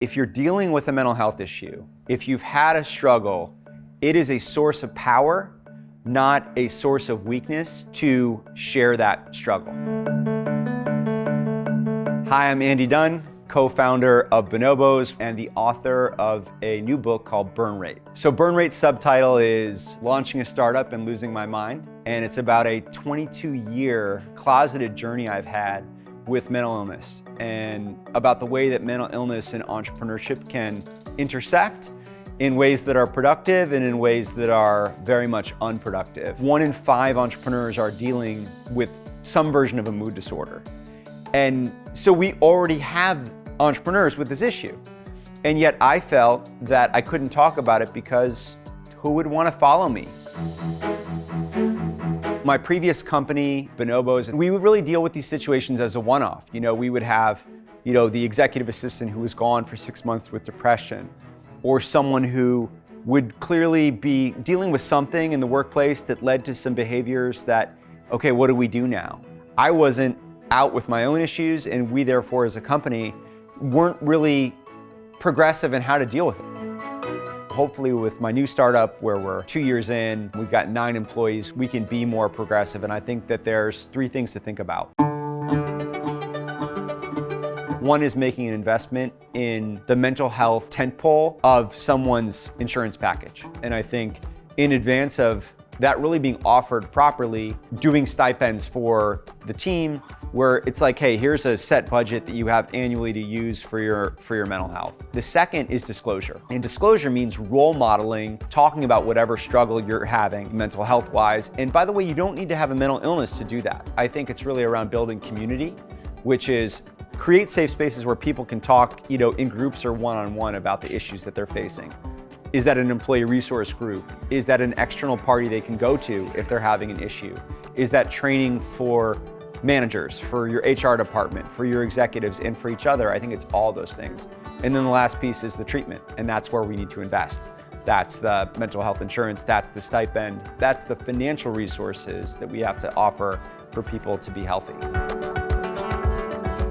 If you're dealing with a mental health issue, if you've had a struggle, it is a source of power, not a source of weakness to share that struggle. Hi, I'm Andy Dunn, co-founder of Bonobos and the author of a new book called Burn Rate. So Burn Rate's subtitle is Launching a Startup and Losing My Mind, and it's about a 22-year closeted journey I've had with mental illness and about the way that mental illness and entrepreneurship can intersect in ways that are productive and in ways that are very much unproductive. 1 in 5 entrepreneurs are dealing with some version of a mood disorder. And so we already have entrepreneurs with this issue. And yet I felt that I couldn't talk about it because who would want to follow me? My previous company, Bonobos, we would really deal with these situations as a one-off. We would have, the executive assistant who was gone for 6 months with depression, or someone who would clearly be dealing with something in the workplace that led to some behaviors that, okay, what do we do now? I wasn't out with my own issues, and we therefore as a company weren't really progressive in how to deal with it. Hopefully with my new startup, where we're 2 years in, we've got 9 employees, we can be more progressive. And I think that there's 3 things to think about. One is making an investment in the mental health tentpole of someone's insurance package. And I think in advance of that really being offered properly, doing stipends for the team, where it's like, hey, here's a set budget that you have annually to use for your mental health. The second is disclosure. And disclosure means role modeling, talking about whatever struggle you're having mental health wise. And by the way, you don't need to have a mental illness to do that. I think it's really around building community, which is create safe spaces where people can talk, in groups or one-on-one about the issues that they're facing. Is that an employee resource group? Is that an external party they can go to if they're having an issue? Is that training for managers, for your HR department, for your executives, and for each other? I think it's all those things. And then the last piece is the treatment, and that's where we need to invest. That's the mental health insurance, that's the stipend, that's the financial resources that we have to offer for people to be healthy.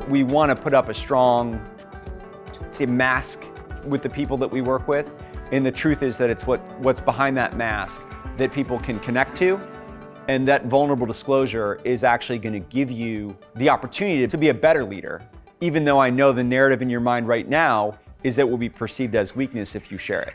We want to put up a strong, mask with the people that we work with. And the truth is that it's what's behind that mask that people can connect to. And that vulnerable disclosure is actually going to give you the opportunity to be a better leader, even though I know the narrative in your mind right now is that it will be perceived as weakness if you share it.